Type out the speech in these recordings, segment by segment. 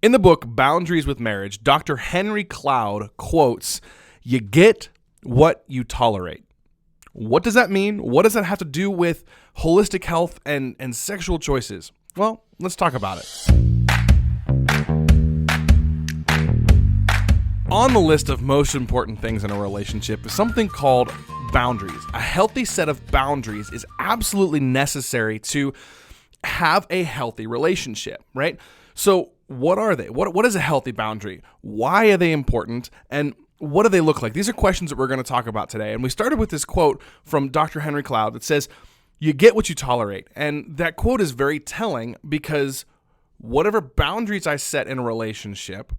In the book Boundaries with Marriage, Dr. Henry Cloud quotes, "You get what you tolerate." What does that mean? What does that have to do with holistic health and sexual choices? Well, let's talk about it. On the list of most important things in a relationship is something called boundaries. A healthy set of boundaries is absolutely necessary to have a healthy relationship, right? So what are they? What is a healthy boundary? Why are they important? And what do they look like? These are questions that we're going to talk about today. And we started with this quote from Dr. Henry Cloud that says, "You get what you tolerate." And that quote is very telling because whatever boundaries I set in a relationship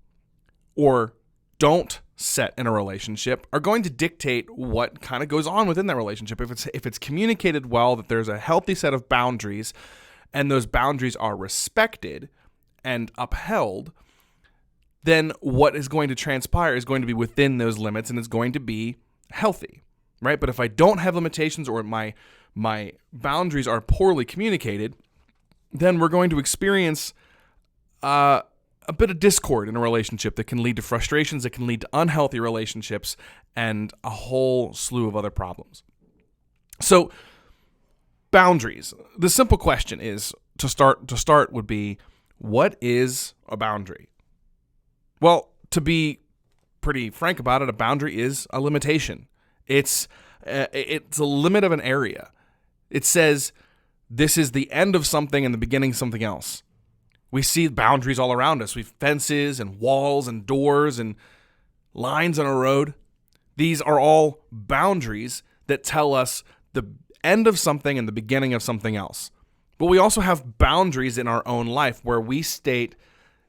or don't set in a relationship are going to dictate what kind of goes on within that relationship. If it's communicated well, that there's a healthy set of boundaries and those boundaries are respected and upheld, then what is going to transpire is going to be within those limits and it's going to be healthy, right? But if I don't have limitations or my boundaries are poorly communicated, then we're going to experience a bit of discord in a relationship that can lead to frustrations, that can lead to unhealthy relationships, and a whole slew of other problems. So, boundaries. The simple question is, to start would be, what is a boundary? Well, to be pretty frank about it, a boundary is a limitation. It's a limit of an area. It says this is the end of something and the beginning of something else. We see boundaries all around us. We have fences and walls and doors and lines on a road. These are all boundaries that tell us the end of something and the beginning of something else. But we also have boundaries in our own life where we state,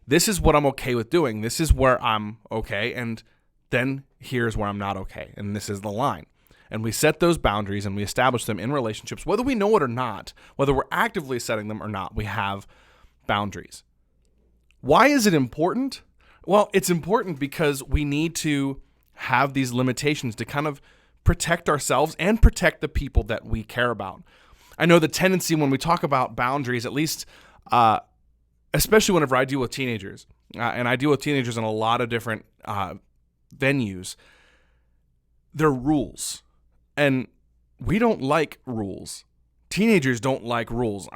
this is what I'm okay with doing. This is where I'm okay. And then here's where I'm not okay. And this is the line. And we set those boundaries and we establish them in relationships, whether we know it or not, whether we're actively setting them or not, we have boundaries. Why is it important? Well, it's important because we need to have these limitations to kind of protect ourselves and protect the people that we care about. I know the tendency when we talk about boundaries, at least especially whenever I deal with teenagers, and I deal with teenagers in a lot of different venues, they're rules. And we don't like rules. Teenagers don't like rules.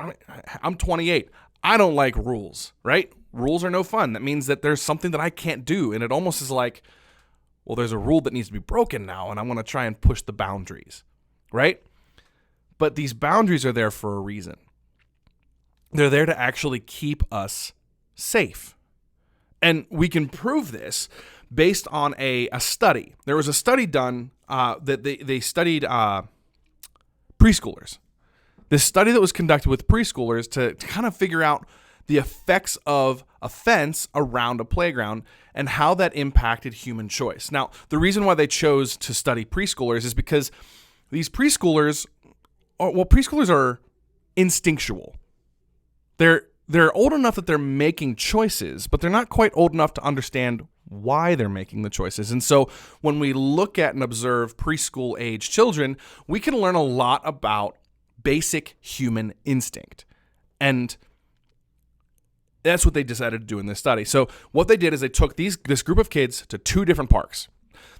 I'm 28. I don't like rules, right? Rules are no fun. That means that there's something that I can't do. And it almost is like, well, there's a rule that needs to be broken now, and I want to try and push the boundaries, right? But these boundaries are there for a reason. They're there to actually keep us safe. And we can prove this based on a study. There was a study done that they studied preschoolers. This study that was conducted with preschoolers to kind of figure out the effects of a fence around a playground and how that impacted human choice. Now, the reason why they chose to study preschoolers is because these preschoolers are instinctual. They're old enough that they're making choices, but they're not quite old enough to understand why they're making the choices. And so when we look at and observe preschool age children, we can learn a lot about basic human instinct. And that's what they decided to do in this study. So what they did is they took this group of kids to two different parks.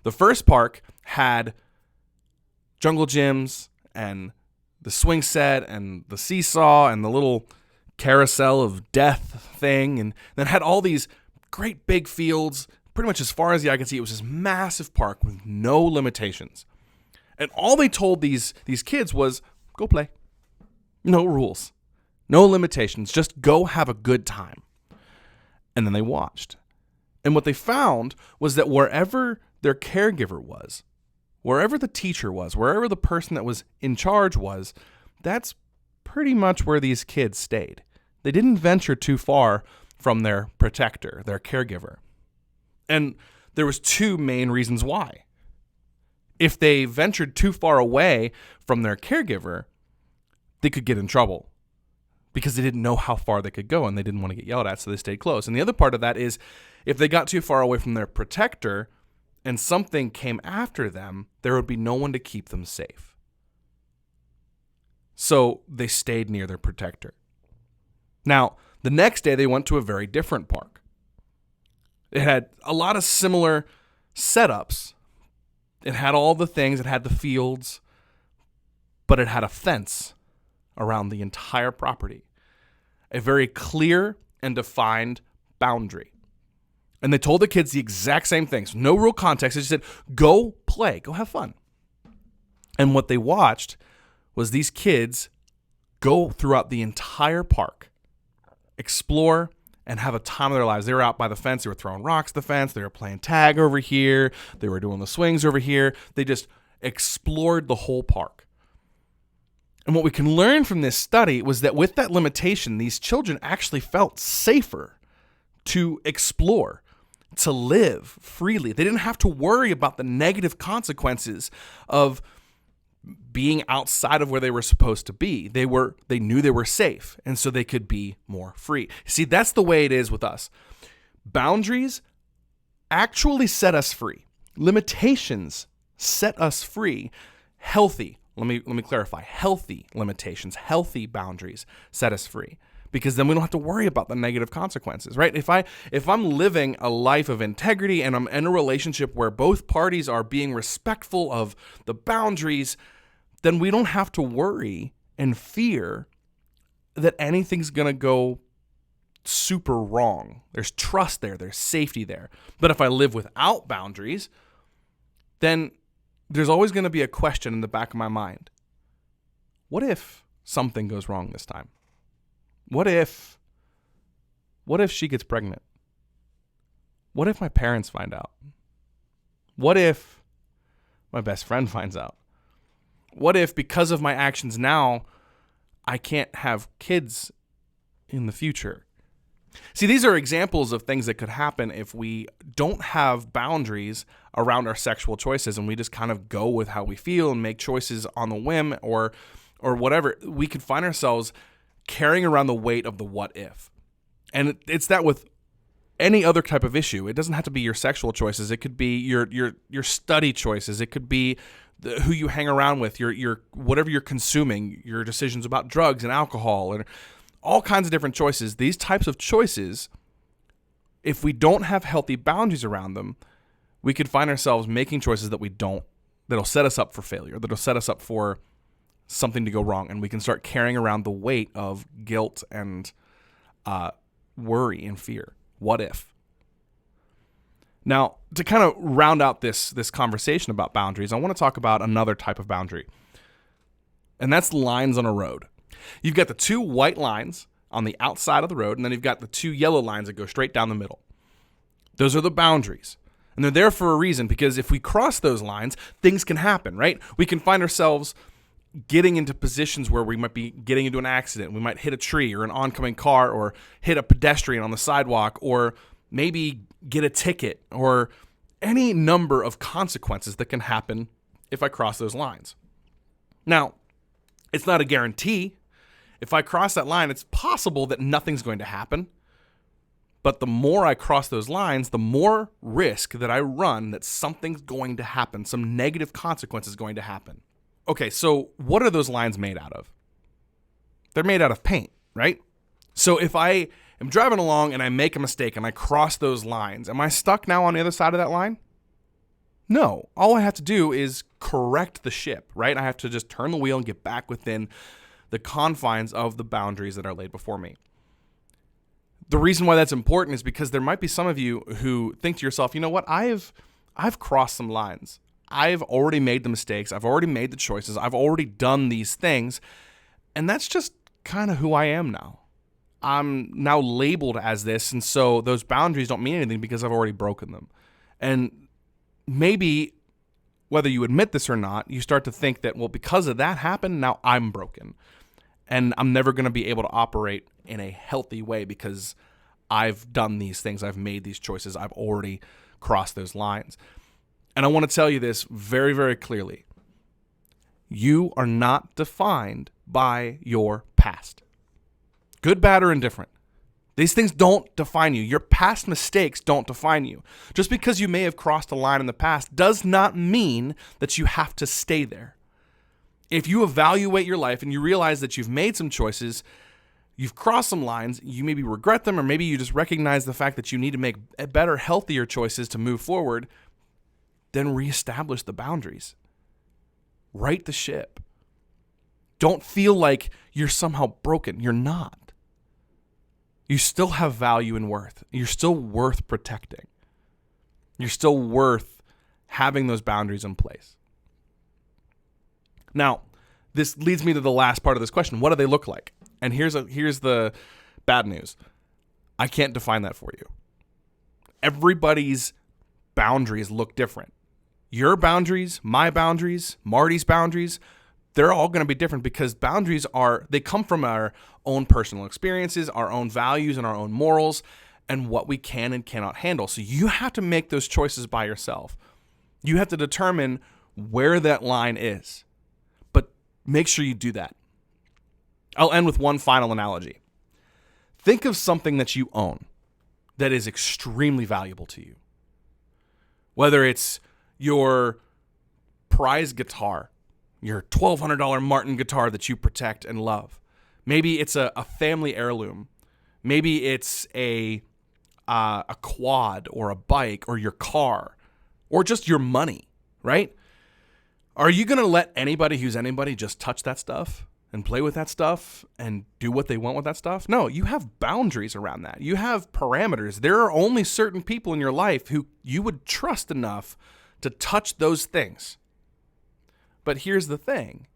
The first park had jungle gyms and the swing set and the seesaw and the little carousel of death thing, and then had all these great big fields, pretty much as far as the eye could see. It was this massive park with no limitations. And all they told these kids was, go play. No rules. No limitations. Just go have a good time. And then they watched. And what they found was that wherever their caregiver was, wherever the teacher was, wherever the person that was in charge was, that's pretty much where these kids stayed. They didn't venture too far from their protector, their caregiver. And there was two main reasons why. If they ventured too far away from their caregiver, they could get in trouble because they didn't know how far they could go and they didn't want to get yelled at, so they stayed close. And the other part of that is if they got too far away from their protector and something came after them, there would be no one to keep them safe. So they stayed near their protector. Now, the next day they went to a very different park. It had a lot of similar setups. It had all the things, it had the fields, but it had a fence around the entire property. A very clear and defined boundary. And they told the kids the exact same things. No real context. They just said, go play, go have fun. And what they watched was these kids go throughout the entire park, explore, and have a time of their lives. They were out by the fence. They were throwing rocks at the fence. They were playing tag over here. They were doing the swings over here. They just explored the whole park. And what we can learn from this study was that with that limitation, these children actually felt safer to explore, to live freely. They didn't have to worry about the negative consequences of being outside of where they were supposed to be. They knew they were safe, and so they could be more free. See, that's the way it is with us. Boundaries actually set us free. Limitations set us free. Healthy, let me clarify, healthy limitations, healthy boundaries set us free. Because then we don't have to worry about the negative consequences, right? If I'm living a life of integrity and I'm in a relationship where both parties are being respectful of the boundaries, then we don't have to worry and fear that anything's going to go super wrong. There's trust there. There's safety there. But if I live without boundaries, then there's always going to be a question in the back of my mind. What if something goes wrong this time? What if she gets pregnant? What if my parents find out? What if my best friend finds out? What if, because of my actions now, I can't have kids in the future? See, these are examples of things that could happen if we don't have boundaries around our sexual choices and we just kind of go with how we feel and make choices on the whim or whatever. We could find ourselves carrying around the weight of the what if. And it's that with any other type of issue. It doesn't have to be your sexual choices. It could be your study choices. It could be who you hang around with, your whatever you're consuming, your decisions about drugs and alcohol and all kinds of different choices. These types of choices, if we don't have healthy boundaries around them, we could find ourselves making choices that'll set us up for failure, that'll set us up for something to go wrong, and we can start carrying around the weight of guilt and worry and fear. What if? Now, to kind of round out this conversation about boundaries, I want to talk about another type of boundary, and that's lines on a road. You've got the two white lines on the outside of the road, and then you've got the two yellow lines that go straight down the middle. Those are the boundaries, and they're there for a reason, because if we cross those lines, things can happen, right? We can find ourselves getting into positions where we might be getting into an accident. We might hit a tree or an oncoming car or hit a pedestrian on the sidewalk or maybe get a ticket or any number of consequences that can happen if I cross those lines. Now, it's not a guarantee. If I cross that line, it's possible that nothing's going to happen. But the more I cross those lines, the more risk that I run that something's going to happen, some negative consequence is going to happen. Okay, so what are those lines made out of? They're made out of paint, right? So if I am driving along and I make a mistake and I cross those lines, am I stuck now on the other side of that line? No. All I have to do is correct the ship, right? I have to just turn the wheel and get back within the confines of the boundaries that are laid before me. The reason why that's important is because there might be some of you who think to yourself, you know what, I've crossed some lines. I've already made the mistakes. I've already made the choices. I've already done these things. And that's just kind of who I am now. I'm now labeled as this. And so those boundaries don't mean anything because I've already broken them. And maybe whether you admit this or not, you start to think that, well, because of that happened, now I'm broken. And I'm never going to be able to operate in a healthy way because I've done these things. I've made these choices. I've already crossed those lines. And I want to tell you this very, very clearly. You are not defined by your past. Good, bad, or indifferent. These things don't define you. Your past mistakes don't define you. Just because you may have crossed a line in the past does not mean that you have to stay there. If you evaluate your life and you realize that you've made some choices, you've crossed some lines, you maybe regret them, or maybe you just recognize the fact that you need to make better, healthier choices to move forward, then reestablish the boundaries. Right the ship. Don't feel like you're somehow broken. You're not. You still have value and worth. You're still worth protecting. You're still worth having those boundaries in place. Now, this leads me to the last part of this question. What do they look like? And here's the bad news. I can't define that for you. Everybody's boundaries look different. Your boundaries, my boundaries, Marty's boundaries, they're all going to be different because boundaries they come from our own personal experiences, our own values, and our own morals, and what we can and cannot handle. So you have to make those choices by yourself. You have to determine where that line is. But make sure you do that. I'll end with one final analogy. Think of something that you own that is extremely valuable to you. Whether it's your prized guitar, your $1,200 Martin guitar that you protect and love. Maybe it's a family heirloom. Maybe it's a quad or a bike or your car or just your money, right? Are you going to let anybody who's anybody just touch that stuff and play with that stuff and do what they want with that stuff? No, you have boundaries around that. You have parameters. There are only certain people in your life who you would trust enough to touch those things. But here's the thing.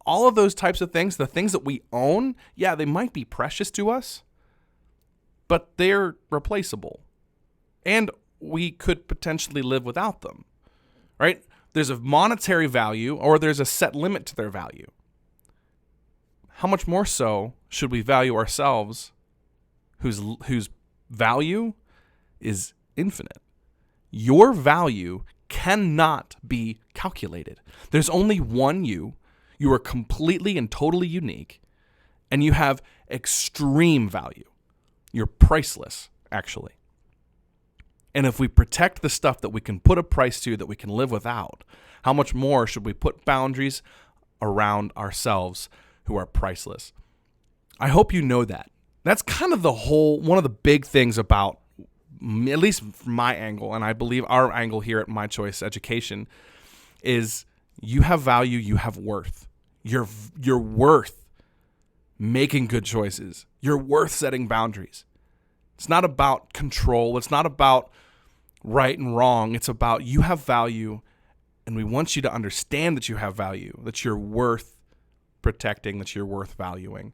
All of those types of things, the things that we own, yeah, they might be precious to us, but they're replaceable. And we could potentially live without them, right? There's a monetary value or there's a set limit to their value. How much more so should we value ourselves whose value is infinite? Your value cannot be calculated. There's only one you. You are completely and totally unique, and you have extreme value. You're priceless, actually. And if we protect the stuff that we can put a price to, that we can live without, how much more should we put boundaries around ourselves who are priceless? I hope you know that. That's kind of one of the big things about, at least from my angle, and I believe our angle here at My Choice Education, is you have value, you have worth. You're worth making good choices. You're worth setting boundaries. It's not about control. It's not about right and wrong. It's about you have value, and we want you to understand that you have value, that you're worth protecting, that you're worth valuing.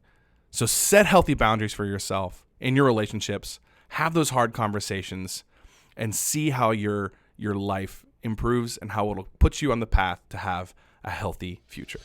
So set healthy boundaries for yourself in your relationships. Have those hard conversations and see how your life improves and how it'll put you on the path to have a healthy future.